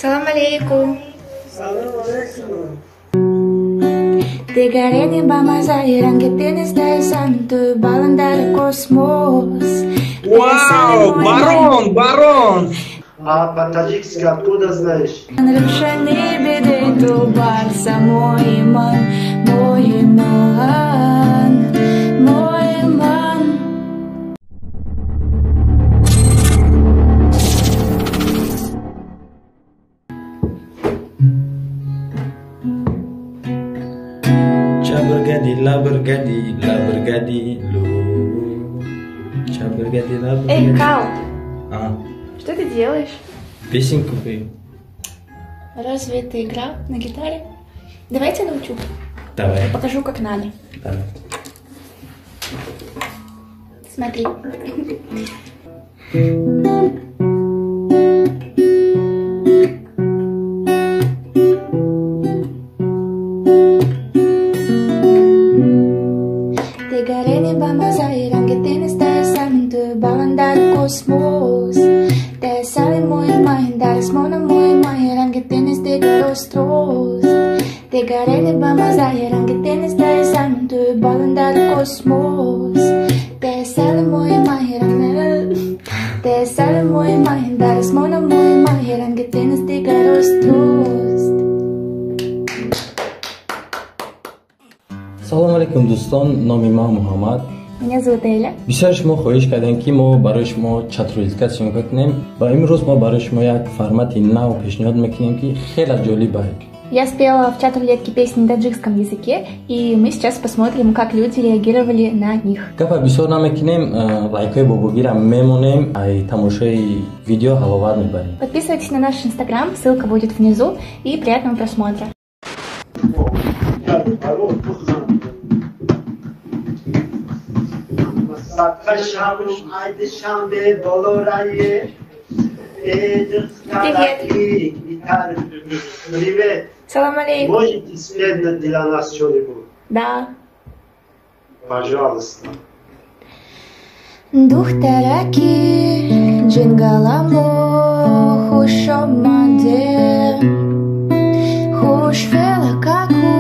Салам алейкум. Салам алейкум. Digarini bamazairan que tienes de santo balandar космос. Вау, барон! А по-таджикски откуда знаешь? Нарушены беды Барса, мой иман, мой иман, мой иман. Чабыргади, лабыргади, лу. Чабыргади, лабыргади. Эй, Кал, А, что ты делаешь? песенку пою. Разве ты играл на гитаре? Давайте научу. Давай. Покажу, как надо. Давай. Смотри. Digarini bamazairan que tienes de santo balandar космос. Te sale muy mal, das mono muy mal, que tienes de rostros. Digarini bamazairan que tienes de santo balandar космос. Te sale muy mal, das mono muy mal, que tienes de rostros. Салом алейкум дӯстон, номи ман Муҳаммад. Меня зовут Эля. Бисёр шумо хоҳиш кардем ки мо барои шумо чатрулизикатсия мекунем ва имрӯз мо барои шумо як формати нав пешниҳод мекунем ки хеле ҷолиба. Я спела в чат рулетке песни на таджикском языке, и мы сейчас посмотрим, как люди реагировали на них. Гапа бисёр намекунем, лайкҳои бобогира мемонем, ай тамошои видео ҳаловат мебарем. Подписывайтесь на наш инстаграм, ссылка будет внизу, и приятного просмотра. Привет. Салам алейкум. Можете спеть для нас что-нибудь? Да. Пожалуйста. Духтараки, джингаламо, хушомаде, хушфелакаку,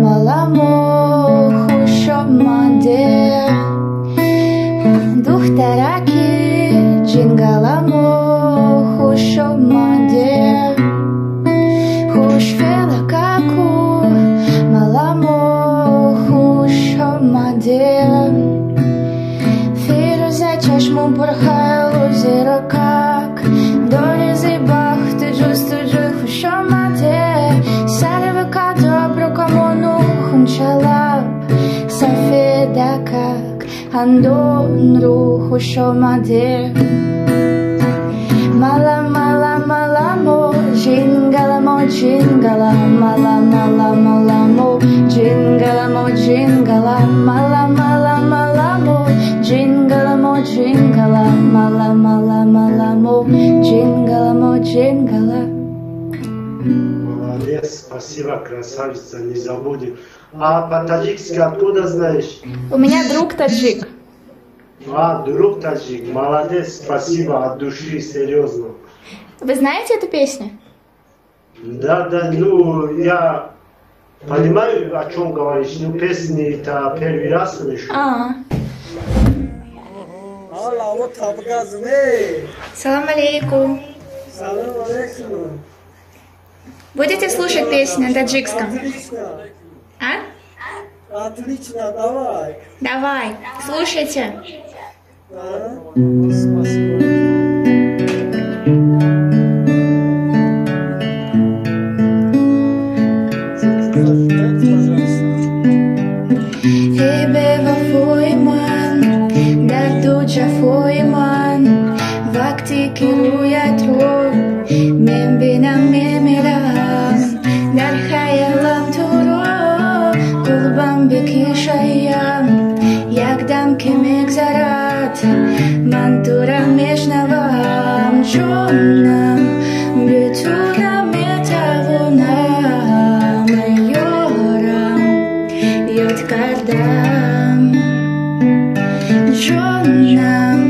маламо, хушомаде. Духтараки, джингаламо, хушомаде, хушфелакаку, маламо, хушомаде. Чашму бурхаю зира как дорези бахты жустуджу хушомаде сарвака добро комону хунчалап сафеда как андонру хушомаде мала мала маламо джингаламо джингала мала мала маламо джингаламо джингала мала мала маламо джингаламо джингала мала мала маламо джингаламо джингала. Молодец, спасибо, красавица, не забудем. А по-таджикски откуда знаешь? У меня друг таджик. А, друг таджик, молодец, спасибо, от души, серьезно. Вы знаете эту песню? Да, ну, я понимаю, о чем говоришь, но песни это первый раз слышу. Салам алейкум. Салам алейкум. Будете слушать песню на таджикском? А? Отлично, давай. Давай, слушайте. Спасибо. Foiman, vakti kiruyatro, membina memiram, dar hayalam turo, kulbam bikishayam, yagdam kimegzarat, mantura meshnavam, jonam, bituna metavunam, yoram, yotkardam. Jonam,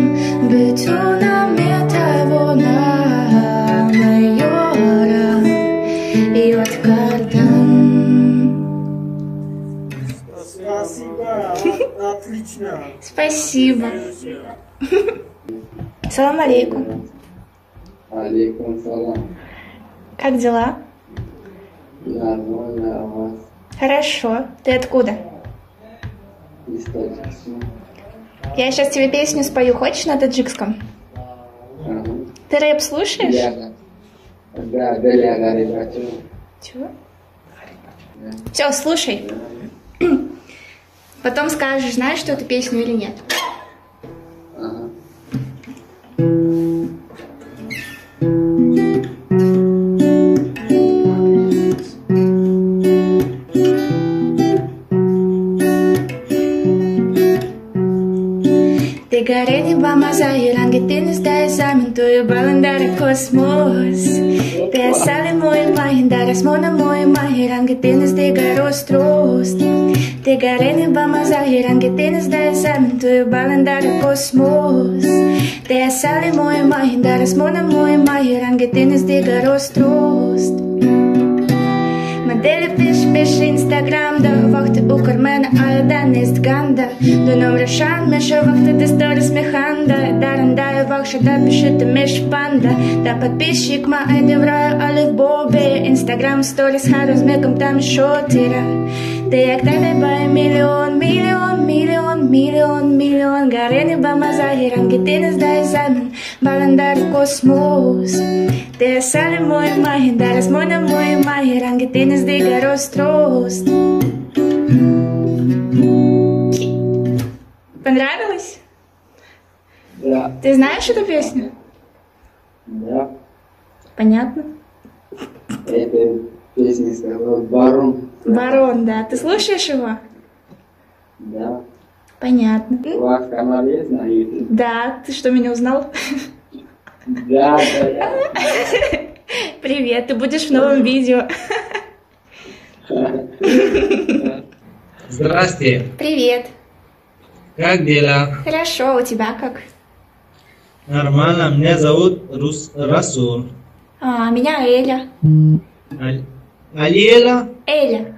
bituna metavunam. Спасибо. Салам алейкум. Алейкум салам. Как дела? Нормально, а вас? Хорошо. Ты откуда? Из Таджикистана. Я сейчас тебе песню спою. Хочешь на таджикском? Ага. Ты рэп слушаешь? Да, я говорю. Чего? Все, слушай. Потом скажешь, знаешь ты эту песню или нет. Ага. Gareni bamazai rangi tenis da examen tu balandar cosmos. Te sale muy imaginar mona muy rangi tenis de garostros. Te gareni bamazai rangi tenis da examen tu balandar cosmos. Te sale muy imaginar mona muy rangi tenis de garostros. Модели пиш Instagram, да вахты у Кармена, а дан ist ганда. До номер шан, меша вахты ты сторис механда. Даран да вахша, да пишет меш панда. Да подписчик ма эдевраю, але в бобе. Instagram сторис хару с меком там шотира. Ты як дай бай миллион, миллион, миллион, миллион, миллион. Гарени бамазаги, ранги тенис да экзамен. Баландар космос. Te sale muy imagen, darás mona muy imagen, rangi tienes de garostros. Понравилось? Да. Ты знаешь эту песню? Да. Понятно. Это песня сказал Барон. Барон, да. Ты слушаешь его? Да. Понятно. У вас канал есть на YouTube? Да, ты что, меня узнал? Да. Привет, ты будешь в новом видео. Здрасте. Привет. Как дела? Хорошо, у тебя как? Нормально. Меня зовут Расул. Меня Эля. Алиэла? Эля.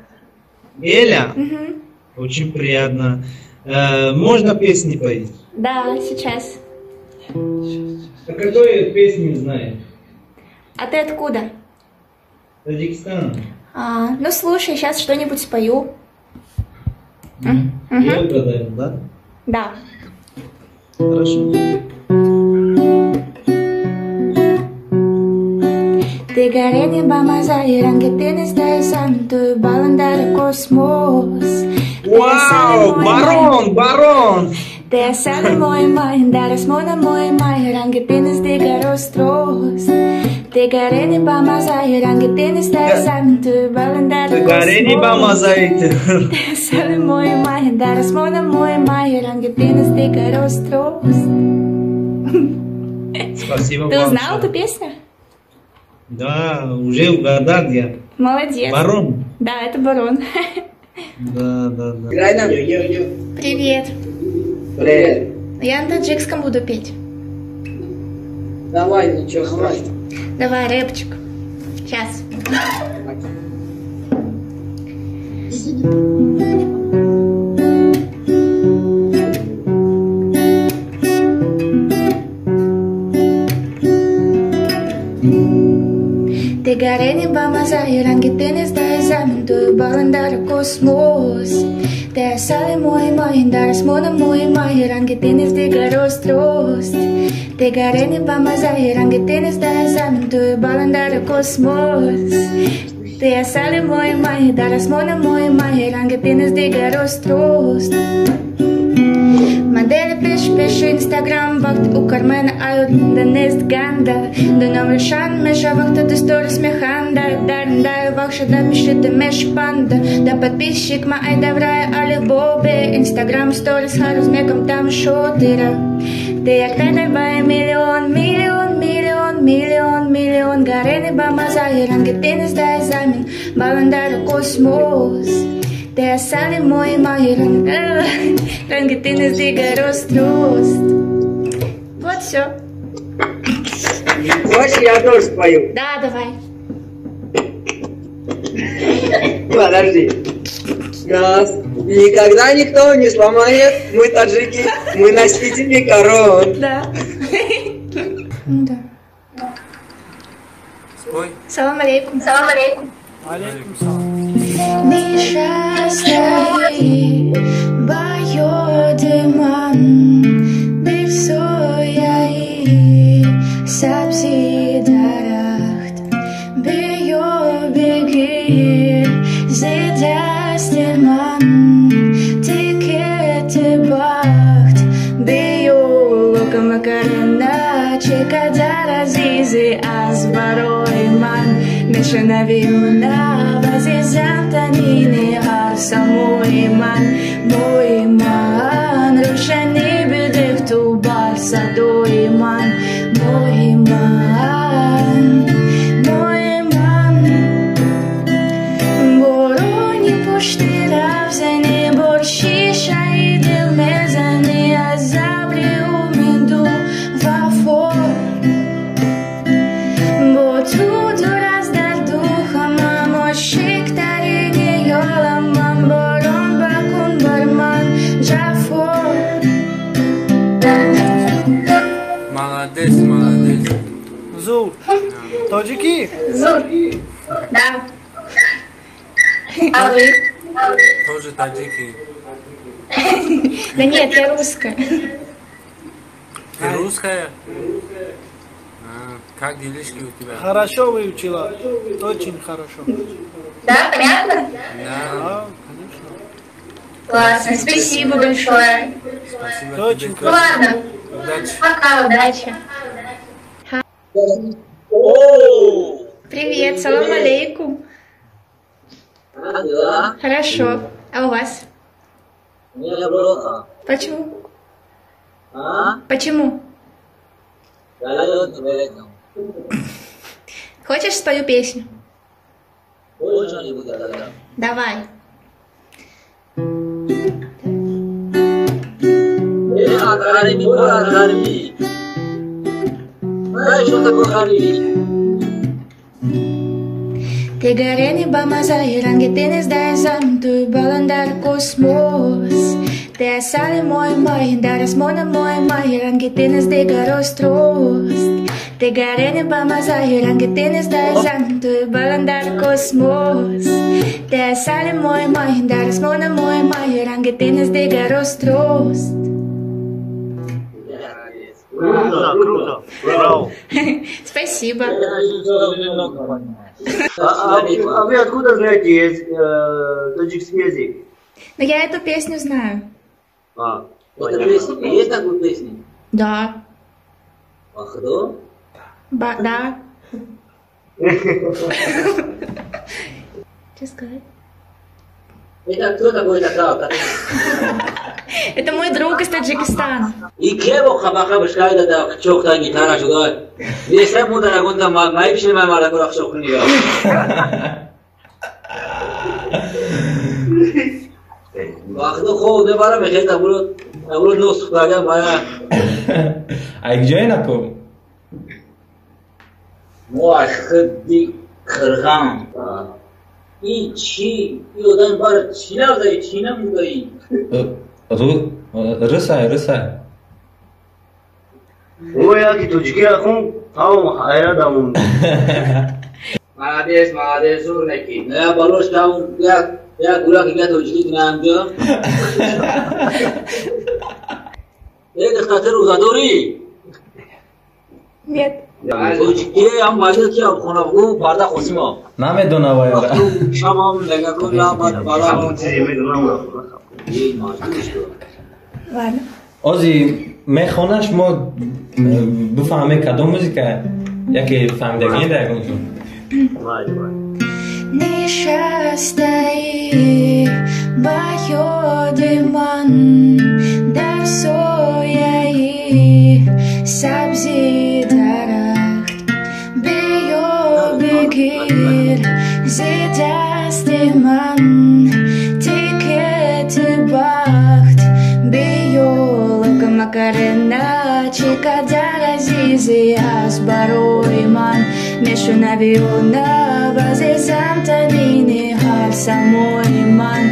Эля? Угу. Очень приятно. Можно песни поить? Да, сейчас. А какой песни знаешь? А ты откуда? Таджикистан. Ну слушай, сейчас что-нибудь спою. Я угадаю, да? Да. Хорошо. Te gareni bamazai rangi tenis da santu balandar cosmos. Вау, барон, барон! Te sale muy imaginar mona muy rangi tenis de garostros. Te gareni bamazai rangi tenis da santu balandar cosmos. Гарени бамазаите. Te sale muy imaginar mona muy rangi tenis de garostros. Спасибо Ты вам. узнал эту песню? Да, уже угадал я. Молодец. Барон? Да, это барон. Да. Играй нам. Привет. Привет. Я на таджикском буду петь. Давай, ничего страшного. Давай, рэпчик. Сейчас. Te gareni bamazai rangi tenis da examen tu balandar cosmos. Te sale muy imaginar mona muy rangi tenis de garostros. Te gareni bamazai rangi tenis da examen tu balandar cosmos. Te sale muy imaginar mona muy rangi tenis de garostros. Модели пиш Instagram, вахт у Кармена, а да нест ганда. До номер шан, меша вахта ты сторис механда. Дарн да вахша, да пишет меш панда. Да подписчик ма ай даврая, але в бобе. Instagram сторис хару с меком там шотира. Ты як тай бай миллион, миллион, миллион, миллион, миллион. Гарени бамазай, ранги тенис да экзамен. Баландар космос. Te sale muy imagen, rangi tienes de garostros. Вот все. Хочешь, я тоже спою? Да, давай. Подожди. Нас никогда никто не сломает. Мы таджики, мы носители корон. Да. Да. Спой. Салам алейкум. Салам алейкум. Nişastayı bayodman bir soyayı sabzi daraht biyo begir zedastirman tiketi baht biyo lokamakarana çekadar azizi azbaroyman Meshanaviuna vazizantanini arsamoiman Moiman Rushani bedeftu barsadoiman Moiman Moiman Boroni pushtira vzani borshi shahidil mezani azabri umendu vafor Botu Молодец, молодец. Зур. Таджики? Зур. Да. А вы? Тоже таджики. Да нет, я русская. Ты русская? Как делишки у тебя? Хорошо выучила. Очень хорошо. Да, понятно? Да, Да, конечно. Классно, спасибо большое. спасибо Очень тебе. Ну ладно, Удачи. пока, удачи. Привет, салам алейкум. Дела? Хорошо. А у вас? Мне плохо. Почему? А? Почему? Дает веком. Хочешь спою песню? Что-нибудь тогда. Давай. Гарми, гарми. Знаешь, что такое гарми? Tegareni bamazai rangetenes da examtu balandar kosmos Te asale moi mai daras mona moi mai rangetenes de garostrost Tegareni bamazai rangetenes da examtu balandar kosmos Te asale moi mai daras mona moi mai rangetenes de garostrost Круто, круто. Браво. Спасибо. А вы откуда знаете таджикский язык? Но я эту песню знаю. Это песня? Есть такая песня? Да. А кто? Да. Что сказать? Это кто такой такой? Это мой друг из Таджикистана. И кего хабаха башкайда да чохта гитара шуда. Если буду на гонда майпши май мала курах шохни. Вахду хо не бара бехет абурод нос хага мая. А где я напомню? Муахди кырган. И чи, и одан бар чина дай, чина мудай. Рысай. Ой, аки таджики ахун, там хайрадам. Молодец, молодец, урнеки. Я балош там, я гура кига таджики гнам дио. Это хатер узадори. Нет. Таджики ам мазил ки аб хонабгу барда хосимо. Намедона вайора. Шамам легакун ла бала. Ладно. Ози, мехонаш мо бифаме кадом музика, яке фамдагин дагунтун. Nişastayı bayodman dar soyayı sabzi daraht biyo begir zedastirman tiketi baht biyo lokamakarena çekadar azizi azbaroyman Meshanaviuna vazizantanini барса мой ман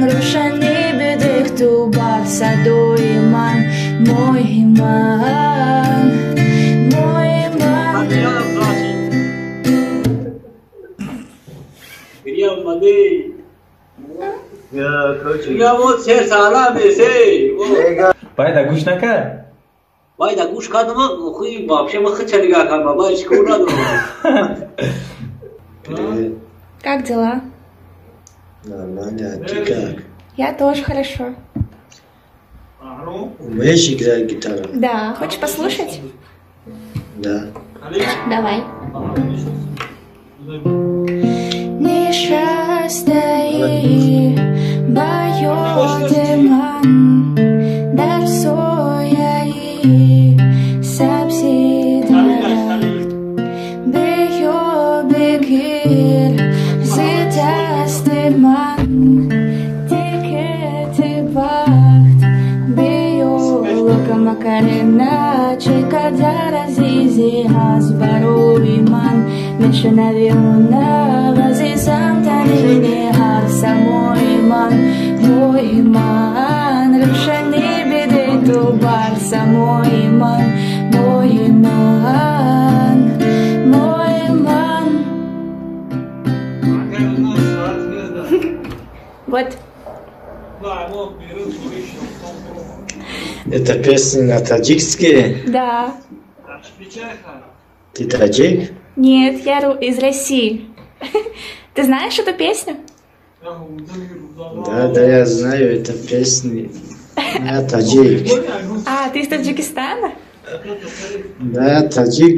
рушани бедех ту барса дой ман мой ман یا वो 6 साला में से باید گوش نکرد. باید گوش کردم خوی вообще мы хотели как баба школа Как дела? Нормально, а ты как? Я тоже хорошо. Умеешь играть гитару? Да, хочешь послушать? Да. Давай. Nişastayı bayoteman darsoyayı sabsidarat beyo begir zitasteman tiketi baht beyo lokamakarena çekadar azizi hasbaroiman meşenaviona azizam tanini harsa moiman rışani bedetu barsa moiman Вот. Это песня на таджикский? Да. Ты таджик? Нет, я из России. Ты знаешь эту песню? Да, я знаю эту песню. Я таджик. А, ты из Таджикистана? Да, таджик.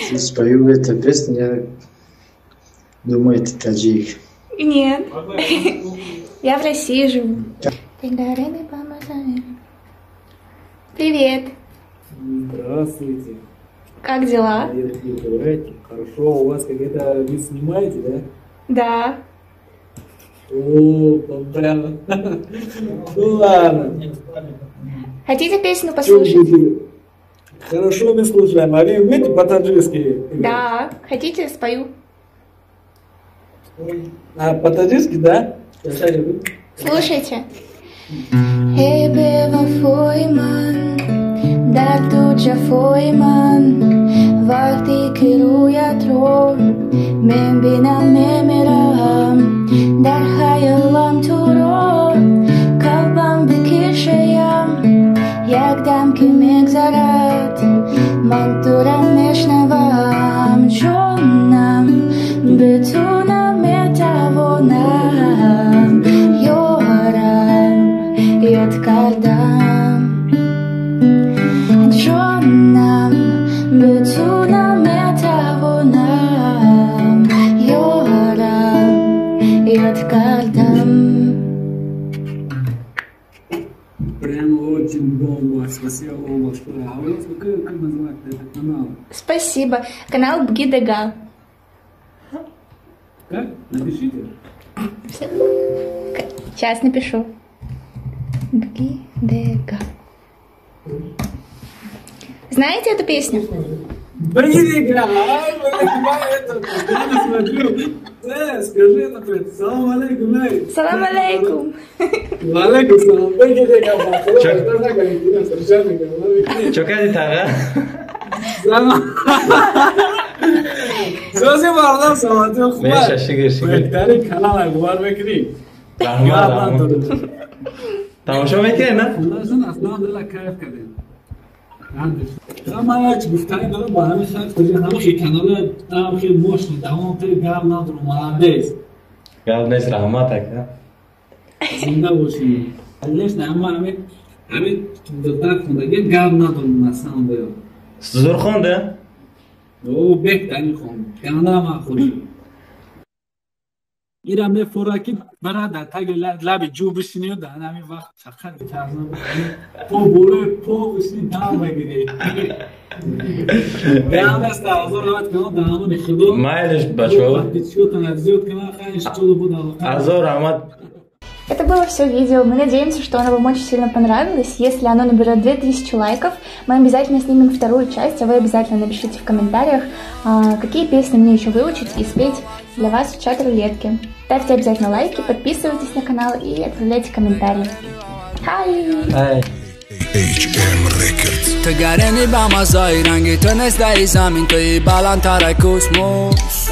Ты спою эту песню, я думаю, ты таджик. Нет. Я в России живу. Привет. Здравствуйте. Как дела? Хорошо, у вас как-то вы снимаете, да? Да. О, прямо. Ну ладно. Хотите песню послушать? Хорошо, мы слушаем. А вы умеете по-таджикски? Да. Хотите, спою? А по-таджикски, да? Слушайте. Hebe foi man, dar tu já foi man, vakti kiruya tro, men bina memeram, dar hayalam turo, kalbam bikishayam, yagdam kimek zarat, manturam meshnavam, jonam, betunam metavonam, yoram. Yotkardam Jonam Betunam Metavonam Yoram Yotkardam. Прямо очень бомба. Спасибо вам большое. А у вас как называется этот канал? Спасибо. Канал Бгидега. Как? Напишите. Сейчас напишу. Бгидега. Знаете эту песню? Бгидега! Ай, это постоянно смотрю. Скажи, например, салам алейкум. Салам алейкум. Алейкум салам. Бгидега. Что кажется, ага? Sözü vardan salatı okuma. Ben şaşırır. Bekleri kanala var bekri. Rahman. تماشا میکنه نه؟ خلاصا اصلا دل کیف کردیم. من یک گفتنی دارم با همین خط کجا همه کانال هم خیلی مشت تمام تر گرم ندارم مهندس. گرم نیست رحمت که. زنده باشی. لیش نه اما همین دکتر خونده گرم ندارم مثلا باید. زور خونده؟ او بهترین خونده. کانال هم خوشی. ایران به فوراکی برادر تاگ لب جو بشینی و در همین وقت چقدر کارنامه پو بوله پو بشینی دام بگیری. بیام است آزار وقت کنم دامون خدو. مایلش بچه. وقتی چیو تنظیمات کنم خیلی چطور بود. آزار آمد. Это было все видео. Мы надеемся, что оно вам очень сильно понравилось. Если оно наберет 2000 лайков, мы обязательно снимем вторую часть, а вы обязательно напишите в комментариях, какие песни мне еще выучить и спеть для вас в чат рулетки. Ставьте обязательно лайки, подписывайтесь на канал и отправляйте комментарии. Хай! HM Records تگرنی با مزای رنگی تو نزدی زمین توی بلندتر کوسموس